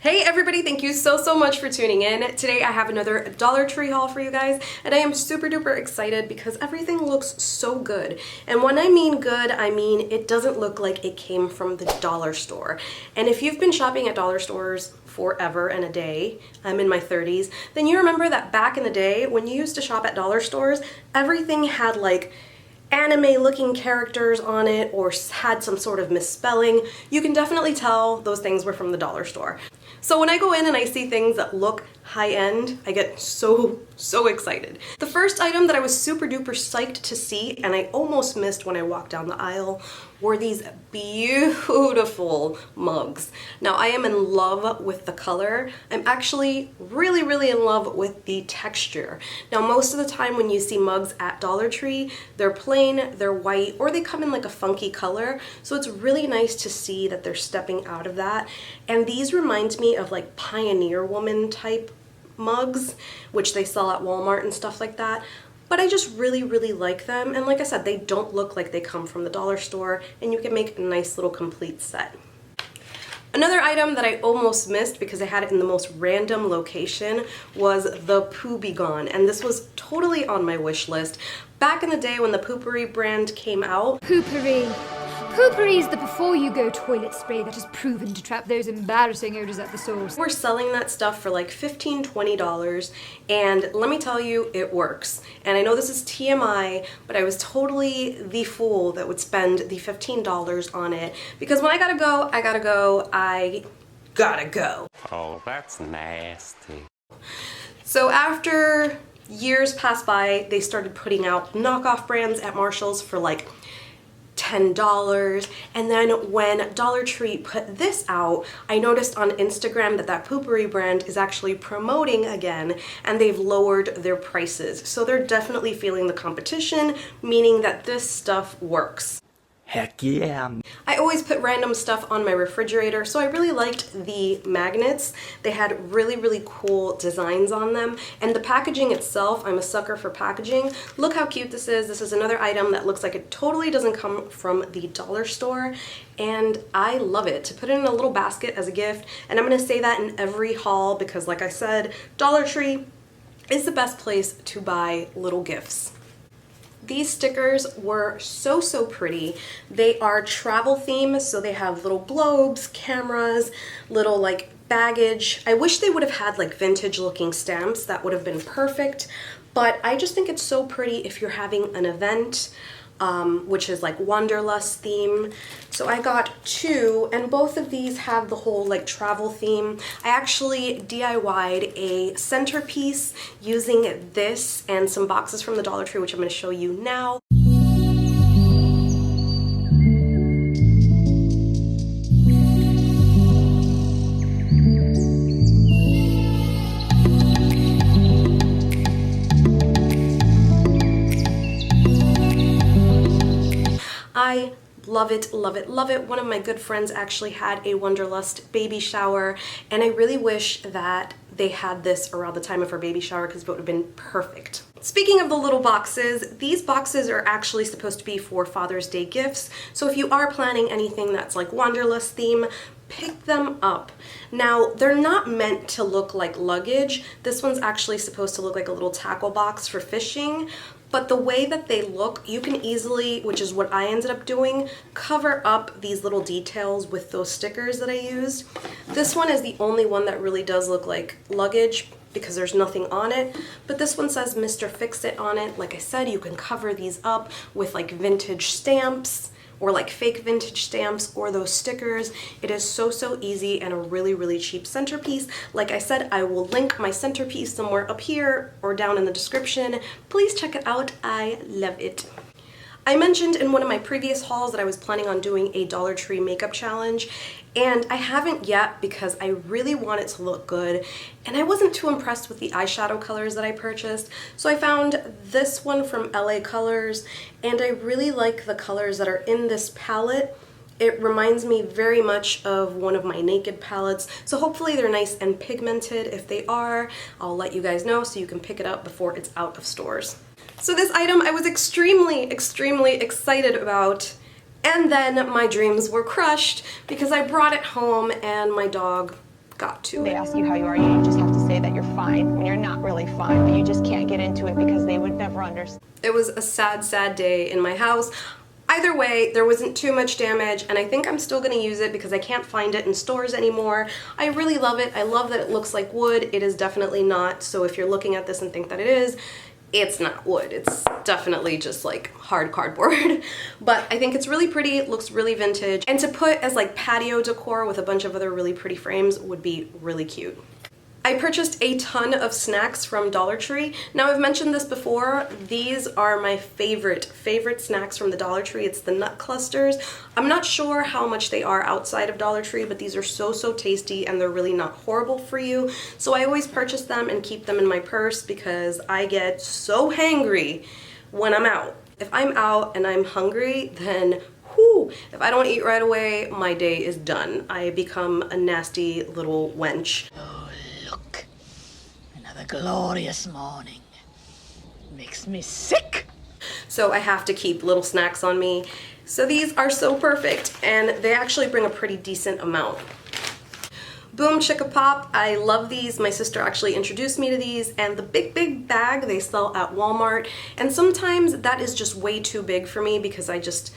Hey everybody, thank you so much for tuning in. Today I have another Dollar Tree haul for you guys, and I am super duper excited because everything looks so good. And when I mean good, I mean it doesn't look like it came from the dollar store. And if you've been shopping at dollar stores forever and a day, I'm in my 30s, then you remember that back in the day when you used to shop at dollar stores, everything had like anime looking characters on it or had some sort of misspelling. You can definitely tell those things were from the dollar store. So when I go in and I see things that look high-end, I get so excited. The first item that I was super duper psyched to see, and I almost missed when I walked down the aisle, were these beautiful mugs. Now I am in love with the color. I'm actually really in love with the texture. Now most of the time when you see mugs at Dollar Tree, they're plain, they're white, or they come in like a funky color. So it's really nice to see that they're stepping out of that. And these remind me of like Pioneer Woman type mugs, which they sell at Walmart and stuff like that. But I just really like them, and like I said, they don't look like they come from the dollar store, and you can make a nice little complete set. Another item that I almost missed because I had it in the most random location was the Poo Be Gone, and this was totally on my wish list. Back in the day when the Poopery brand came out. Poopery. Poopery is the before-you-go toilet spray that has proven to trap those embarrassing odors at the source. We're selling that stuff for like $15, $20, and let me tell you, it works. And I know this is TMI, but I was totally the fool that would spend the $15 on it, because when I gotta go, I gotta go. Oh, that's nasty. So after years passed by, they started putting out knockoff brands at Marshall's for like $10, and then when Dollar Tree put this out, I noticed on Instagram that Poopery brand is actually promoting again, and they've lowered their prices. So they're definitely feeling the competition, meaning that this stuff works. Heck yeah. I always put random stuff on my refrigerator, so I really liked the magnets. They had really cool designs on them, and the packaging itself, I'm a sucker for packaging. Look how cute this is. This is another item that looks like it totally doesn't come from the dollar store, and I love it. To put it in a little basket as a gift, and I'm gonna say that in every haul because like I said, Dollar Tree is the best place to buy little gifts. These stickers were so pretty. They are travel themed, so they have little globes, cameras, little like baggage. I wish they would have had like vintage looking stamps. That would have been perfect, but I just think it's so pretty if you're having an event, which is like Wanderlust theme. So I got two, and both of these have the whole like travel theme. I actually DIY'd a centerpiece using this and some boxes from the Dollar Tree, which I'm going to show you now. I love it. One of my good friends actually had a Wanderlust baby shower, and I really wish that they had this around the time of her baby shower because it would have been perfect. Speaking of the little boxes, these boxes are actually supposed to be for Father's Day gifts, so if you are planning anything that's like Wanderlust theme, pick them up. Now, they're not meant to look like luggage. This one's actually supposed to look like a little tackle box for fishing. But the way that they look, you can easily, which is what I ended up doing, cover up these little details with those stickers that I used. This one is the only one that really does look like luggage because there's nothing on it. But this one says Mr. Fix-It on it. Like I said, you can cover these up with like vintage stamps or like fake vintage stamps or those stickers. It is so easy and a really cheap centerpiece. Like I said, I will link my centerpiece somewhere up here or down in the description. Please check it out. I love it. I mentioned in one of my previous hauls that I was planning on doing a Dollar Tree makeup challenge, and I haven't yet because I really want it to look good, and I wasn't too impressed with the eyeshadow colors that I purchased. So I found this one from LA Colors, and I really like the colors that are in this palette. It reminds me very much of one of my Naked palettes, so hopefully they're nice and pigmented. If they are, I'll let you guys know so you can pick it up before it's out of stores. So this item I was extremely excited about, and then my dreams were crushed because I brought it home and my dog got to. They ask you how you are, you just have to say that you're fine when you're not really fine, but you just can't get into it because they would never understand. It was a sad, sad day in my house. Either way, there wasn't too much damage, and I think I'm still gonna use it because I can't find it in stores anymore. I really love it. I love that it looks like wood. It is definitely not, so if you're looking at this and think that it is, it's not wood. It's definitely just like hard cardboard. But I think it's really pretty, it looks really vintage, and to put as like patio decor with a bunch of other really pretty frames would be really cute. I purchased a ton of snacks from Dollar Tree. Now, I've mentioned this before, these are my favorite snacks from the Dollar Tree. It's the nut clusters. I'm not sure how much they are outside of Dollar Tree, but these are so tasty and they're really not horrible for you. So I always purchase them and keep them in my purse because I get so hangry when I'm out. If I'm out and I'm hungry, then whew, if I don't eat right away, my day is done. I become a nasty little wench. Another glorious morning. Makes me sick. So I have to keep little snacks on me. So these are so perfect, and they actually bring a pretty decent amount. Boom Chicka Pop, I love these. My sister actually introduced me to these, and the big bag they sell at Walmart, and sometimes that is just way too big for me because I just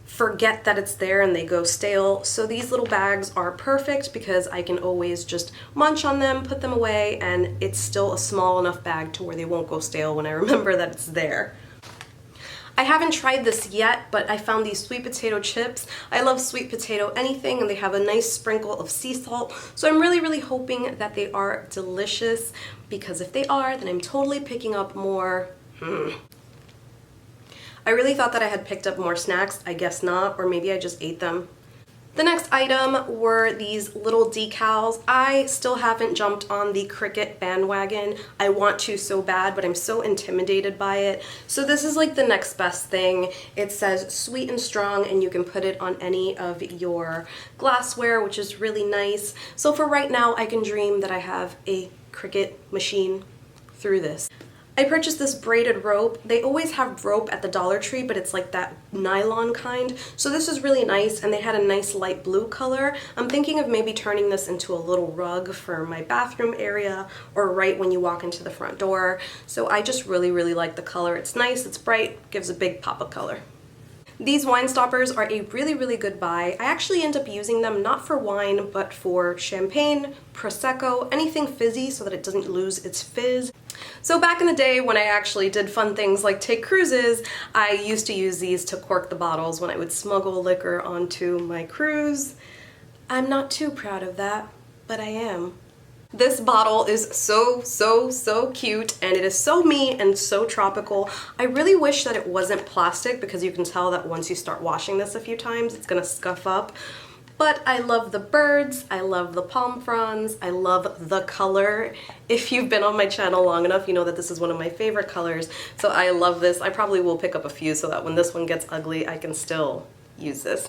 forget that it's there and they go stale. So these little bags are perfect because I can always just munch on them, put them away, and it's still a small enough bag to where they won't go stale when I remember that it's there. I haven't tried this yet, but I found these sweet potato chips. I love sweet potato anything, and they have a nice sprinkle of sea salt. So I'm really hoping that they are delicious, because if they are, then I'm totally picking up more. I really thought that I had picked up more snacks. I guess not, or maybe I just ate them. The next item were these little decals. I still haven't jumped on the Cricut bandwagon. I want to so bad, but I'm so intimidated by it. So this is like the next best thing. It says sweet and strong, and you can put it on any of your glassware, which is really nice. So for right now, I can dream that I have a Cricut machine through this. I purchased this braided rope. They always have rope at the Dollar Tree, but it's like that nylon kind. So this is really nice, and they had a nice light blue color. I'm thinking of maybe turning this into a little rug for my bathroom area or right when you walk into the front door. So I just really like the color. It's nice, it's bright, gives a big pop of color. These wine stoppers are a really good buy. I actually end up using them not for wine, but for champagne, Prosecco, anything fizzy so that it doesn't lose its fizz. So back in the day when I actually did fun things like take cruises, I used to use these to cork the bottles when I would smuggle liquor onto my cruise. I'm not too proud of that, but I am. This bottle is so cute, and it is so me and so tropical. I really wish that it wasn't plastic because you can tell that once you start washing this a few times, it's gonna scuff up. But I love the birds, I love the palm fronds, I love the color. If you've been on my channel long enough, you know that this is one of my favorite colors. So I love this. I probably will pick up a few so that when this one gets ugly, I can still use this.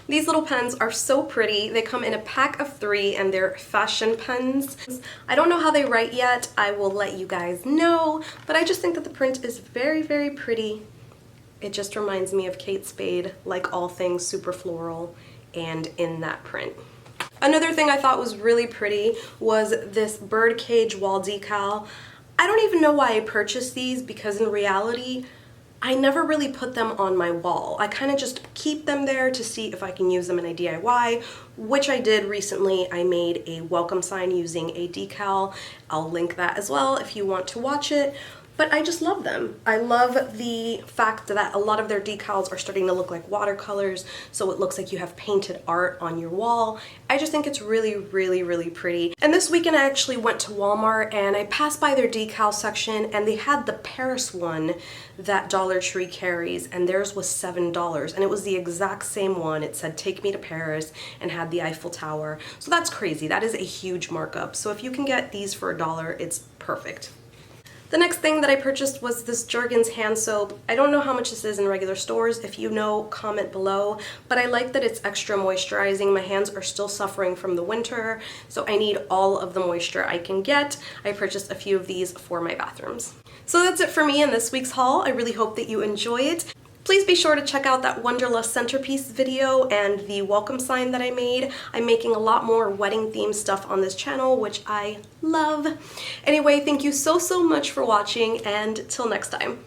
These little pens are so pretty. They come in a pack of 3 and they're fashion pens. I don't know how they write yet. I will let you guys know, but I just think that the print is very pretty. It just reminds me of Kate Spade, like all things super floral and in that print. Another thing I thought was really pretty was this birdcage wall decal. I don't even know why I purchased these because in reality, I never really put them on my wall. I kind of just keep them there to see if I can use them in a DIY, which I did recently. I made a welcome sign using a decal. I'll link that as well if you want to watch it. But I just love them. I love the fact that a lot of their decals are starting to look like watercolors, so it looks like you have painted art on your wall. I just think it's really pretty. And this weekend I actually went to Walmart and I passed by their decal section, and they had the Paris one that Dollar Tree carries, and theirs was $7, and it was the exact same one. It said "Take me to Paris" and had the Eiffel Tower. So that's crazy. That is a huge markup. So if you can get these for $1, it's perfect. The next thing that I purchased was this Jergens hand soap. I don't know how much this is in regular stores. If you know, comment below. But I like that it's extra moisturizing. My hands are still suffering from the winter, so I need all of the moisture I can get. I purchased a few of these for my bathrooms. So that's it for me in this week's haul. I really hope that you enjoy it. Please be sure to check out that Wonderlust centerpiece video and the welcome sign that I made. I'm making a lot more wedding themed stuff on this channel, which I love. Anyway, thank you so much for watching, and till next time.